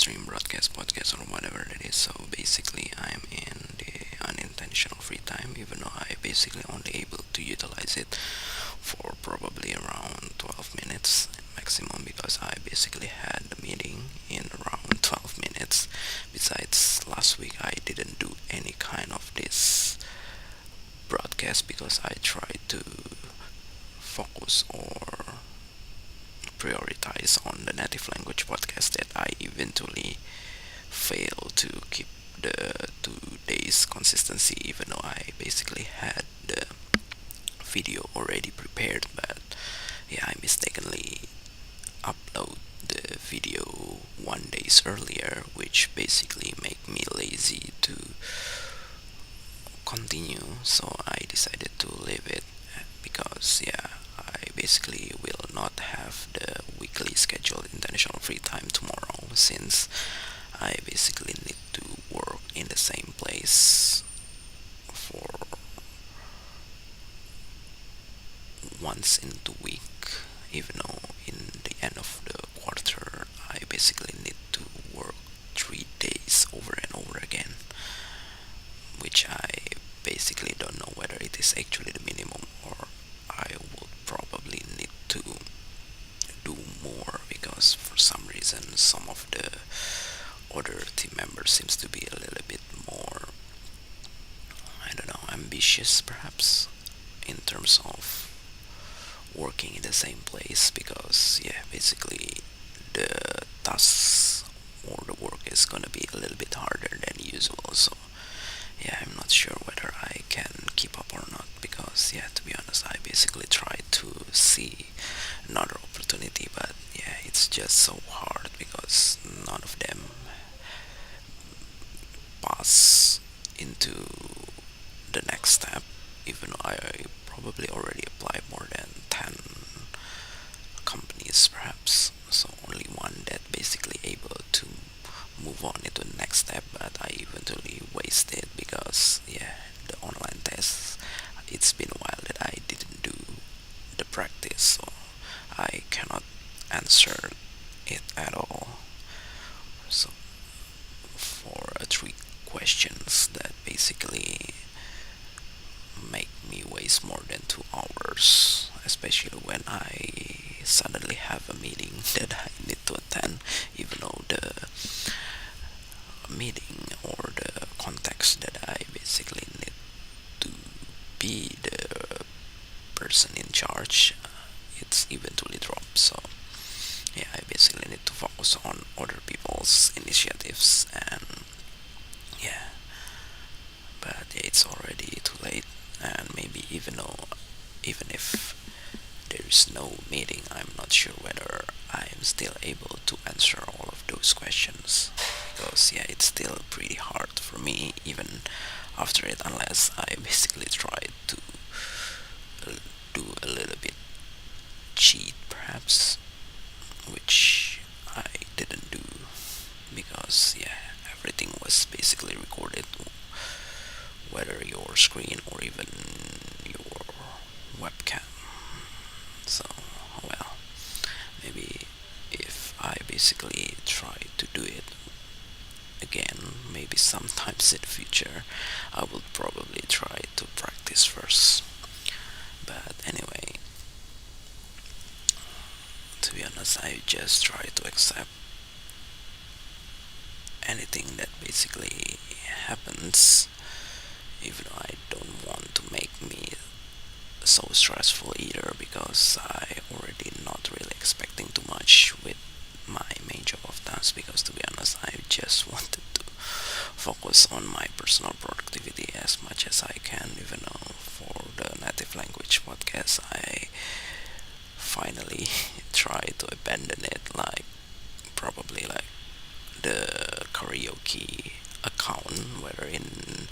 stream, broadcast, podcast, or whatever it is. So basically, I'm in the unintentional free time, even though I basically only able to utilize it for probably around 12 minutes maximum because I basically had the meeting in around 12 minutes. Besides, last week I didn't do any kind of this broadcast because I tried to focus or prioritize on the native language podcast that I eventually failed to keep the 2 days consistency, even though I basically had the video already prepared. But yeah, I mistakenly upload the video 1 days earlier, which basically make me lazy to continue. So I decided to leave it because yeah, I basically will not have the weekly scheduled international free time tomorrow since I basically need to work in the same place for once in the week, even though in the end of the quarter I basically need to work 3 days over and over again, which I basically don't know whether it is actually the minimum or I would probably need to do more because for some reason some of the other team members seems to be a little bit more, I don't know, ambitious perhaps in terms of working in the same place because yeah, basically the tasks or the work is gonna be a little bit harder than usual. So yeah, I'm not sure whether I can keep up or not because yeah, to be honest, I basically tried to see another opportunity, but yeah, it's just so hard because none of them pass into the next step, even though I probably already applied more than 10 companies perhaps. So only one that basically able to move on into the next step, but I eventually wasted because yeah, the online tests, it's been a while that I didn't do the practice, so I cannot answer it at all. So for 3 questions that basically make me waste more than 2 hours, especially when I suddenly have a meeting that I need to attend, even though the meeting or the context that I basically need to be the person in charge, it's eventually dropped. So yeah, I basically need to focus on other people's initiatives and yeah, but yeah, it's already too late, and maybe even if there is no meeting, I'm not sure whether I am still able to answer all of those questions because yeah, it's still pretty hard for me even after it, unless I basically try to uh, do a little bit cheat perhaps, which I didn't do because yeah, everything was basically recorded, whether your screen or even your webcam. So well, maybe if I basically try to do it again, maybe sometimes in the future, I will probably try to practice first. But anyway, to be honest, I just try to accept anything that basically happens, even though I don't want to make me so stressful either because I already not really expecting too much with my main job of dance because to be honest, I just wanted to focus on my personal productivity as much as I can, even though for the native language podcast I finally try to abandon it, like probably like the karaoke account, whether in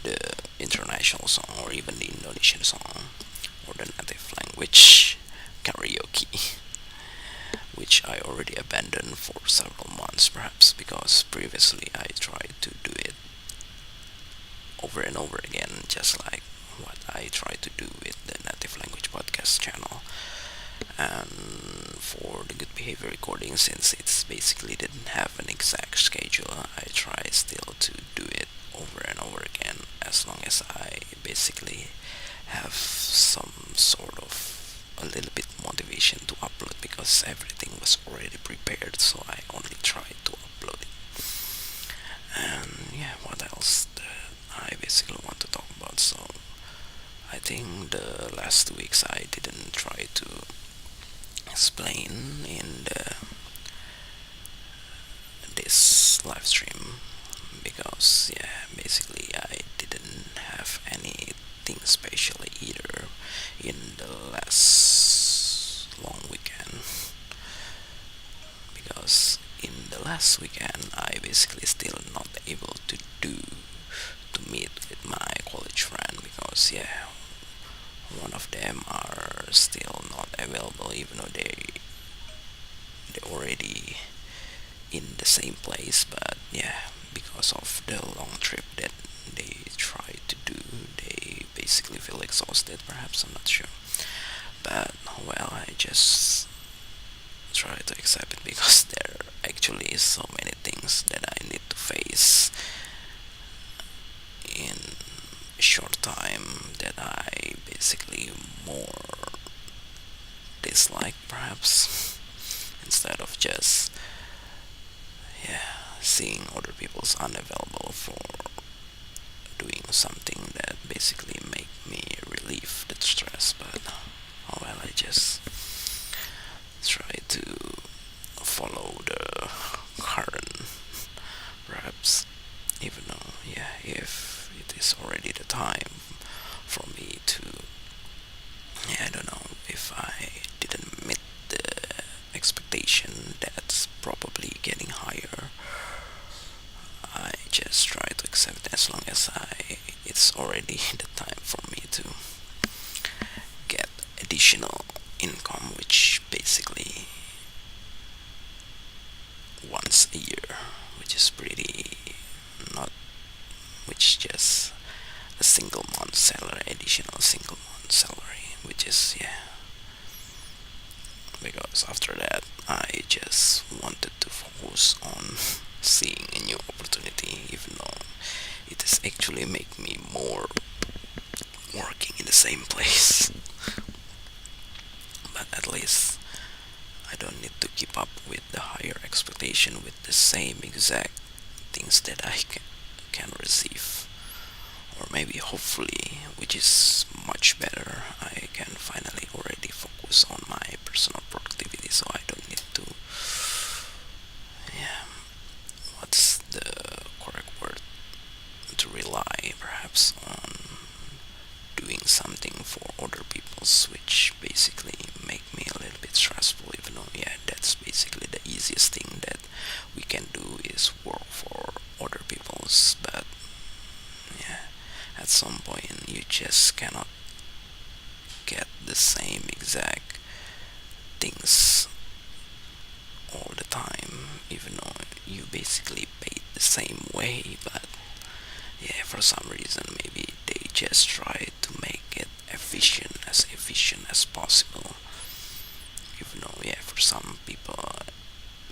the international song or even the Indonesian song or the native language karaoke, which I already abandoned for several months perhaps because previously I tried to do it over and over again, just like what I try to do with the native language podcast channel. And for the good behavior recording, since it's basically didn't have an exact schedule, I try still to do it over and over again, as long as I basically have some sort of a little bit motivation to upload, because everything was already prepared, so I only tried to upload it. And yeah, what else I basically want to talk about? So I think the last 2 weeks I didn't try to explain in this live stream, because yeah, basically I didn't have anything special either in the last long weekend, because in the last weekend I basically still not able to meet with my college friend, because yeah, one of them are still not available, even though they already in the same place. But yeah, because of the long trip that they try to do, they basically feel exhausted, perhaps, I'm not sure. But well, I just try to accept it, because there actually is so many things that I need to face in a short time that I basically more dislike, perhaps, instead of just yeah, seeing other people's unavailable for doing something that basically make me relieve the stress. But oh well, I just try to follow the current, perhaps, even though yeah, if it is already the time for me to, yeah, I don't know, if I didn't meet the expectation that's probably getting higher, I just try to accept it, as long as it's already the time for me to get additional income, which basically once a year, which is pretty not, which just a single month salary, additional single month salary, which is yeah. Because after that, I just wanted to focus on seeing a new opportunity, even though it is actually make me more working in the same place. But at least I don't need to keep up with the higher expectation with the same exact things that I can receive. Or maybe, hopefully, which is much better, I can finally already focus on my personal productivity, so I don't need to, yeah, what's the correct word, to rely perhaps on doing something for other people's, which basically make me a little bit stressful, even though yeah, that's basically the easiest thing that we can do is work for other people's. But yeah, at some point you just cannot get the same exact things all the time, even though you basically paid the same way. But yeah, for some reason maybe they just try to make it efficient as possible, even though yeah, for some people,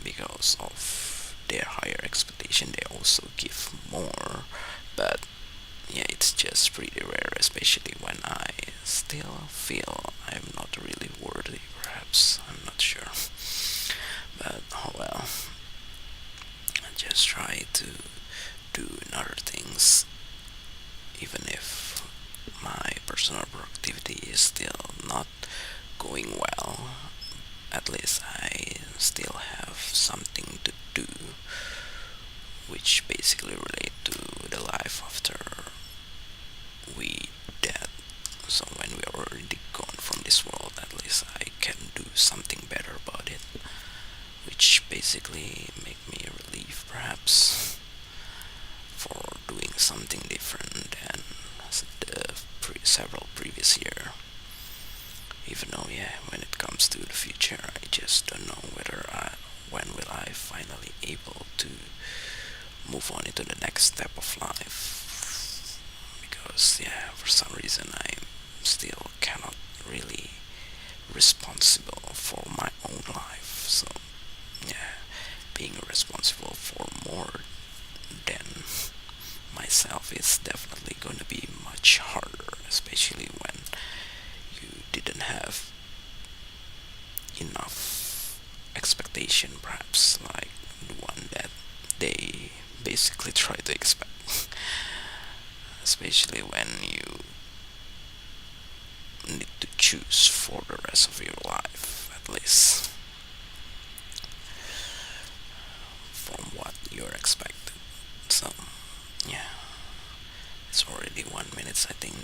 because of their higher expectation, they also give more. But yeah, it's just pretty rare, especially when I still feel I'm not really worthy, perhaps, I'm not sure. But oh well, I just try to do other things, even if my personal productivity is still not going well. At least I still have something to do, which basically relate to the life after we dead. So when we are already gone from this world, at least I can do something better about it, which basically make me relieve, perhaps, for doing something different than the several previous year. Even though yeah, when it comes to the future, I just don't know when will I finally able to move on into the next step of life, because yeah, for some reason I still cannot really responsible for my own life. So yeah, being responsible for more than myself is definitely going to be much harder, especially when you didn't have enough expectation, perhaps like the one that they basically try to expect, especially when you need to choose for the rest of your life, at least from what you're expected. So yeah, it's already 1 minute. I think